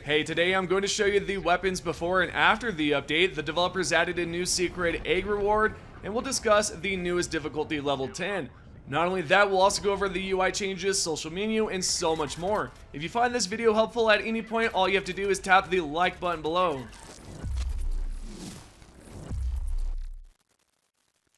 Hey, today I'm going to show you the weapons before and after the update. The developers added a new secret egg reward, and we'll discuss the newest difficulty level 10. Not only that, we'll also go over the UI changes, social menu, and so much more. If you find this video helpful at any point, all you have to do is tap the like button below.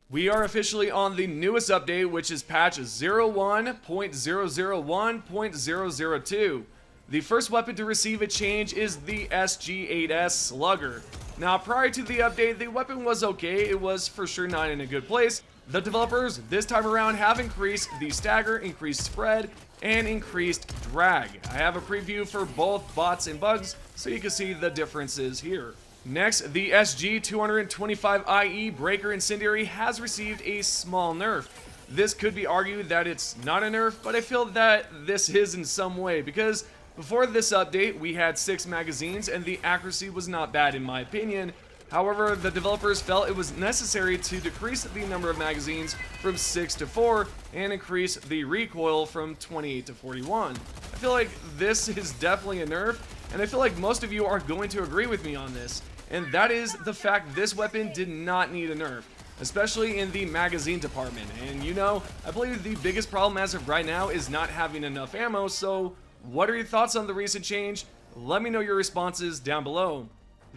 We are officially on the newest update, which is patch 01.001.002. The first weapon to receive a change is the SG-8S Slugger. Now, prior to the update, the weapon was okay. It was for sure not in a good place. The developers this time around have increased the stagger, increased spread, and increased drag. I have a preview for both bots and bugs, so you can see the differences here. Next, the SG-225IE Breaker Incendiary has received a small nerf. This could be argued that it's not a nerf, but I feel that this is in some way, because before this update, we had 6 magazines and the accuracy was not bad in my opinion. However, the developers felt it was necessary to decrease the number of magazines from 6 to 4 and increase the recoil from 28 to 41. I feel like this is definitely a nerf, and I feel like most of you are going to agree with me on this. And that is the fact this weapon did not need a nerf, especially in the magazine department. And you know, I believe the biggest problem as of right now is not having enough ammo, so what are your thoughts on the recent change? Let me know your responses down below.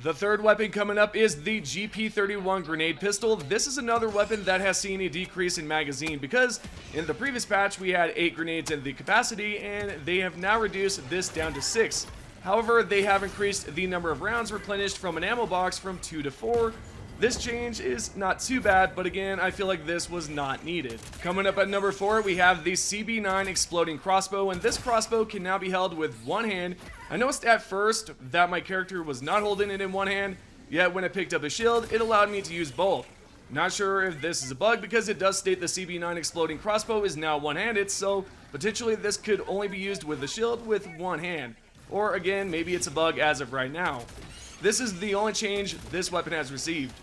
The third weapon coming up is the GP31 grenade pistol. This is another weapon that has seen a decrease in magazine because in the previous patch we had 8 grenades in the capacity and they have now reduced this down to 6. However, they have increased the number of rounds replenished from an ammo box from 2 to 4. This change is not too bad, but again, I feel like this was not needed. Coming up at number 4, we have the CB9 Exploding Crossbow, and this crossbow can now be held with one hand. I noticed at first that my character was not holding it in one hand, yet when I picked up a shield, it allowed me to use both. Not sure if this is a bug because it does state the CB9 Exploding Crossbow is now one-handed, so potentially this could only be used with the shield with one hand. Or again, maybe it's a bug as of right now. This is the only change this weapon has received.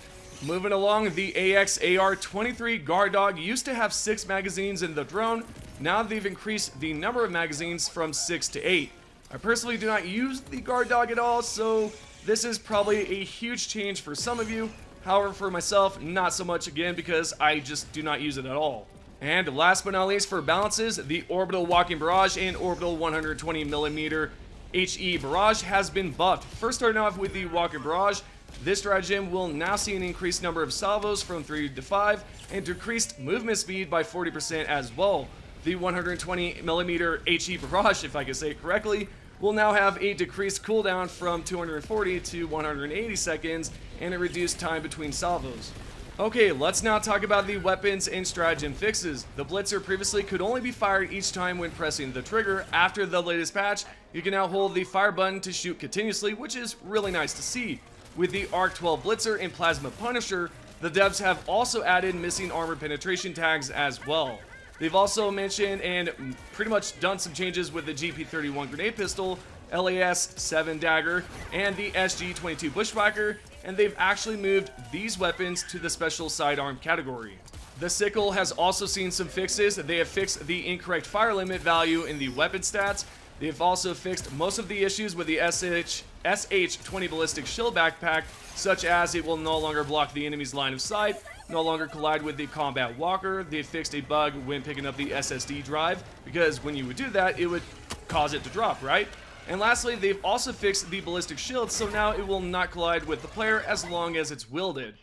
Moving along, the AXAR-23 Guard Dog used to have 6 magazines in the drone. Now they've increased the number of magazines from 6 to 8. I personally do not use the Guard Dog at all, so this is probably a huge change for some of you. However, for myself, not so much again because I just do not use it at all. And last but not least for balances, the Orbital Walking Barrage and Orbital 120mm HE Barrage has been buffed. First starting off with the Walking Barrage, this stratagem will now see an increased number of salvos from 3 to 5 and decreased movement speed by 40% as well. The 120mm HE Barrage, if I can say it correctly, will now have a decreased cooldown from 240 to 180 seconds and a reduced time between salvos. Okay, let's now talk about the weapons and stratagem fixes. The Blitzer previously could only be fired each time when pressing the trigger. After the latest patch, you can now hold the fire button to shoot continuously, which is really nice to see. With the ARC-12 Blitzer and Plasma Punisher, the devs have also added missing armor penetration tags as well. They've also mentioned and pretty much done some changes with the GP31 grenade pistol, LAS-7 dagger, and the SG-22 bushwhacker, and they've actually moved these weapons to the special sidearm category. The sickle has also seen some fixes. They have fixed the incorrect fire limit value in the weapon stats. They've also fixed most of the issues with the SH-20 ballistic shield backpack, such as it will no longer block the enemy's line of sight, no longer collide with the combat walker. They fixed a bug when picking up the SSD drive, because when you would do that, it would cause it to drop, right? And lastly, they've also fixed the ballistic shield, so now it will not collide with the player as long as it's wielded.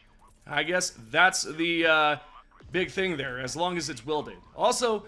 I guess that's the big thing there, as long as it's wielded. Also,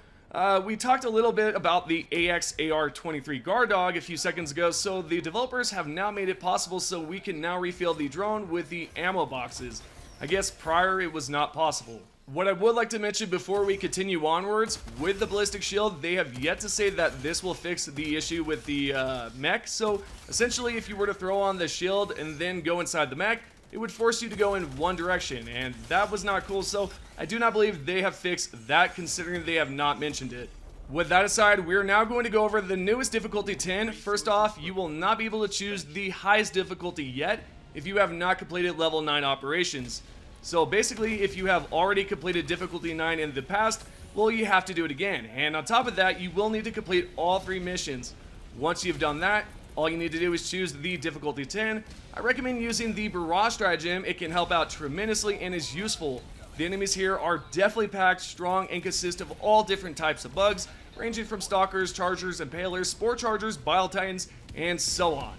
we talked a little bit about the AXAR-23 Guard Dog a few seconds ago, so the developers have now made it possible so we can now refill the drone with the ammo boxes. I guess prior it was not possible. What I would like to mention before we continue onwards, with the ballistic shield, they have yet to say that this will fix the issue with the mech, so essentially if you were to throw on the shield and then go inside the mech, it would force you to go in one direction, and that was not cool, so I do not believe they have fixed that considering they have not mentioned it. With that aside, we're now going to go over the newest difficulty 10. First off, you will not be able to choose the highest difficulty yet if you have not completed level 9 operations. So basically, if you have already completed difficulty 9 in the past, well, you have to do it again. And on top of that, you will need to complete all 3 missions. Once you've done that, all you need to do is choose the difficulty 10. I recommend using the Barrage Stratagem. It can help out tremendously and is useful. The enemies here are definitely packed, strong, and consist of all different types of bugs, ranging from stalkers, chargers, impalers, spore chargers, bile titans, and so on.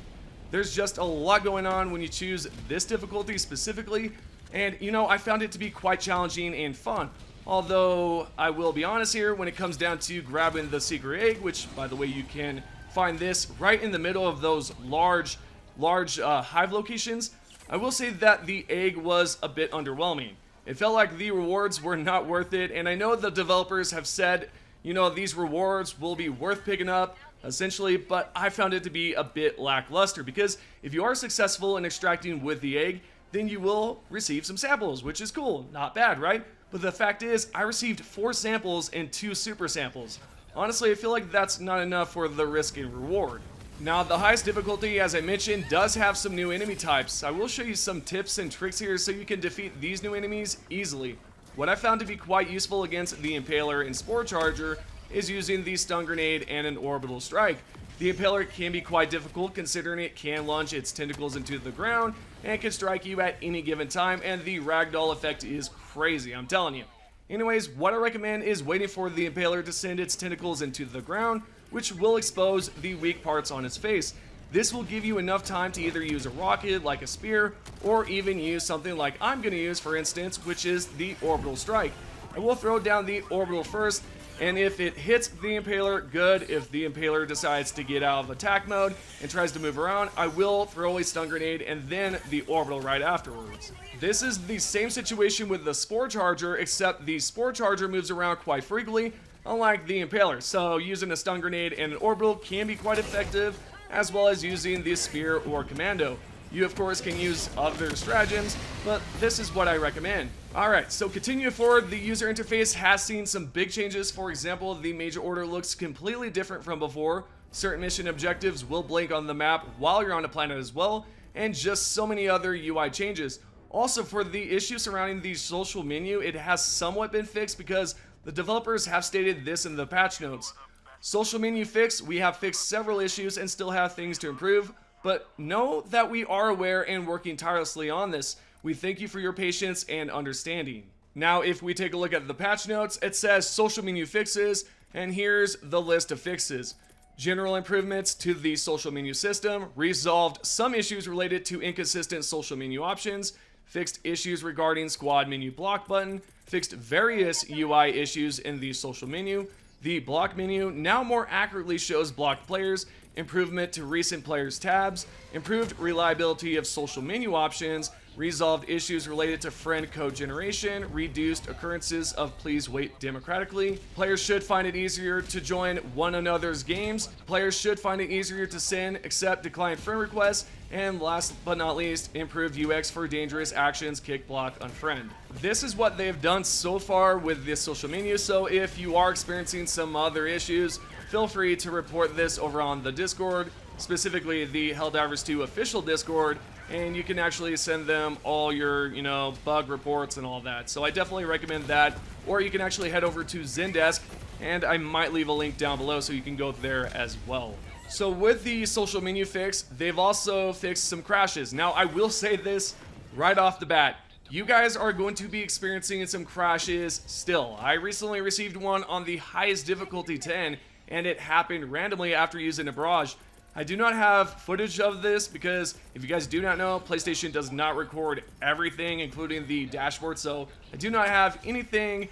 There's just a lot going on when you choose this difficulty specifically, and you know, I found it to be quite challenging and fun. Although, I will be honest here, when it comes down to grabbing the secret egg, which, by the way, you can find this right in the middle of those large hive locations, I will say that the egg was a bit underwhelming. It felt like the rewards were not worth it, and I know the developers have said, you know, these rewards will be worth picking up, essentially, but I found it to be a bit lackluster, because if you are successful in extracting with the egg, then you will receive some samples, which is cool. Not bad, right? But the fact is, I received 4 samples and 2 super samples. Honestly, I feel like that's not enough for the risk and reward. Now, the highest difficulty, as I mentioned, does have some new enemy types. I will show you some tips and tricks here so you can defeat these new enemies easily. What I found to be quite useful against the Impaler and Spore Charger is using the stun grenade and an orbital strike. The Impaler can be quite difficult considering it can launch its tentacles into the ground and can strike you at any given time, and the ragdoll effect is crazy, I'm telling you. Anyways, what I recommend is waiting for the Impaler to send its tentacles into the ground, which will expose the weak parts on its face. This will give you enough time to either use a rocket like a spear, or even use something like I'm going to use, for instance, which is the orbital strike. I will throw down the orbital first, and if it hits the Impaler, good. If the Impaler decides to get out of attack mode and tries to move around, I will throw a stun grenade and then the orbital right afterwards. This is the same situation with the Spore Charger, except the Spore Charger moves around quite frequently, unlike the Impaler, so using a stun grenade and an orbital can be quite effective, as well as using the spear or commando. You of course can use other stratagems, but this is what I recommend. Alright, so continuing forward, the user interface has seen some big changes. For example, the major order looks completely different from before. Certain mission objectives will blink on the map while you're on a planet as well, and just so many other UI changes. Also, for the issue surrounding the social menu, it has somewhat been fixed because the developers have stated this in the patch notes. Social menu fix, we have fixed several issues and still have things to improve, but know that we are aware and working tirelessly on this. We thank you for your patience and understanding. Now, if we take a look at the patch notes, it says social menu fixes, and here's the list of fixes. General improvements to the social menu system, resolved some issues related to inconsistent social menu options, fixed issues regarding squad menu block button, fixed various UI issues in the social menu. The block menu now more accurately shows blocked players, improvement to recent players tabs, improved reliability of social menu options, resolved issues related to friend code generation, reduced occurrences of please wait democratically. Players should find it easier to join one another's games. Players should find it easier to send, accept, decline friend requests, and last but not least, improved UX for dangerous actions, kick, block, unfriend. This is what they've done so far with this social menu, so if you are experiencing some other issues, feel free to report this over on the Discord, specifically the Helldivers 2 official Discord, and you can actually send them all your, bug reports and all that. So I definitely recommend that, or you can actually head over to Zendesk, and I might leave a link down below so you can go there as well. So with the social menu fix, they've also fixed some crashes. Now, I will say this right off the bat. You guys are going to be experiencing some crashes still. I recently received one on the highest difficulty 10, and it happened randomly after using a Barrage. I do not have footage of this because, if you guys do not know, PlayStation does not record everything, including the dashboard, so I do not have anything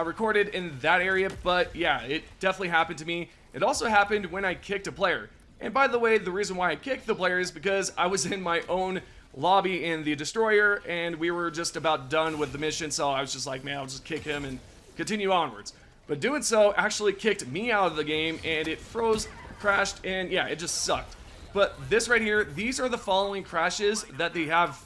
recorded in that area, but yeah, it definitely happened to me. It also happened when I kicked a player. And by the way, the reason why I kicked the player is because I was in my own lobby in the Destroyer, and we were just about done with the mission, so I was just like, man, I'll just kick him and continue onwards. But doing so actually kicked me out of the game, and it froze, crashed, and yeah, it just sucked. But this right here, these are the following crashes that they have,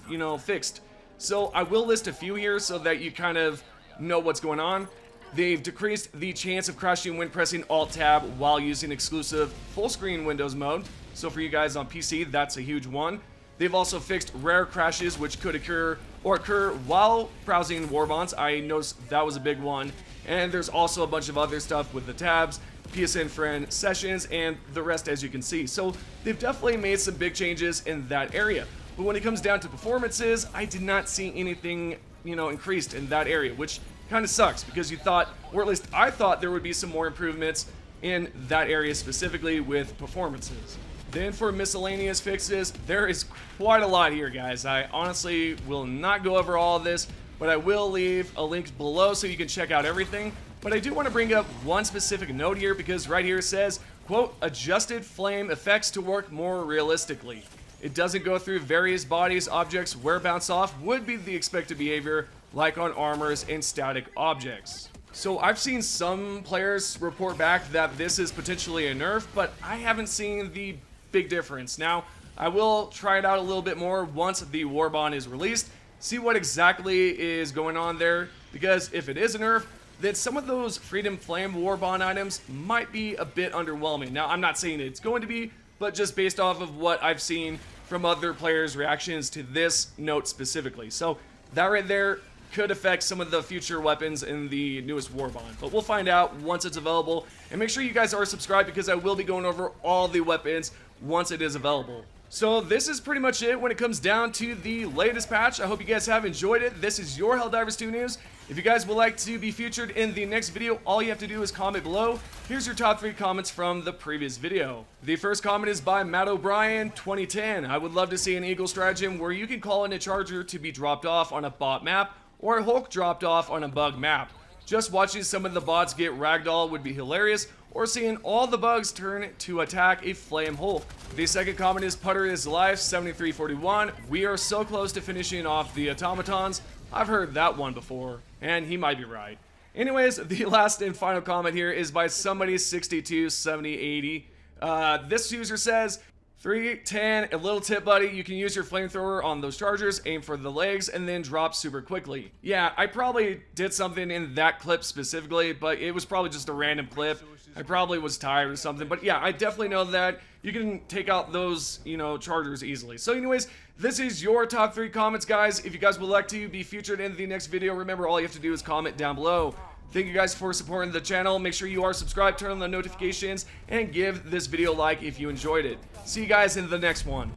fixed. So I will list a few here so that you kind of know what's going on. They've decreased the chance of crashing when pressing Alt-Tab while using exclusive full-screen Windows mode. So for you guys on PC, that's a huge one. They've also fixed rare crashes which could occur while browsing Warbonds. I noticed that was a big one. And there's also a bunch of other stuff with the tabs. PSN friend sessions, and the rest as you can see. So they've definitely made some big changes in that area. But when it comes down to performances, I did not see anything, increased in that area, which kind of sucks because you thought, or at least I thought, there would be some more improvements in that area specifically with performances. Then for miscellaneous fixes, there is quite a lot here, guys. I honestly will not go over all of this, but I will leave a link below so you can check out everything. But I do want to bring up one specific note here because right here it says, quote, adjusted flame effects to work more realistically. It doesn't go through various bodies, objects where bounce off would be the expected behavior, like on armors and static objects. So I've seen some players report back that this is potentially a nerf, but I haven't seen the big difference. Now, I will try it out a little bit more once the Warbond is released, see what exactly is going on there, because if it is a nerf, then some of those Freedom Flame Warbond items might be a bit underwhelming. Now, I'm not saying it's going to be, but just based off of what I've seen from other players' reactions to this note specifically. So that right there could affect some of the future weapons in the newest Warbond. But we'll find out once it's available. And make sure you guys are subscribed because I will be going over all the weapons once it is available. So this is pretty much it when it comes down to the latest patch. I hope you guys have enjoyed it. This is your Helldivers 2 News. If you guys would like to be featured in the next video, all you have to do is comment below. Here's your top 3 comments from the previous video. The first comment is by Matt O'Brien 2010. I would love to see an Eagle stratagem where you can call in a charger to be dropped off on a bot map or a Hulk dropped off on a bug map. Just watching some of the bots get ragdoll would be hilarious, or seeing all the bugs turn to attack a flame Hulk. The second comment is Putter is Life 7341. We are so close to finishing off the automatons. I've heard that one before, and he might be right. Anyways, the last and final comment here is by somebody 627080. This user says, 310, a little tip, buddy. You can use your flamethrower on those chargers, aim for the legs, and then drop super quickly. Yeah, I probably did something in that clip specifically, but it was probably just a random clip. I probably was tired or something, but yeah, I definitely know that you can take out those, chargers easily. So anyways, this is your top 3 comments, guys. If you guys would like to be featured in the next video, remember all you have to do is comment down below. Thank you guys for supporting the channel. Make sure you are subscribed, turn on the notifications, and give this video a like if you enjoyed it. See you guys in the next one.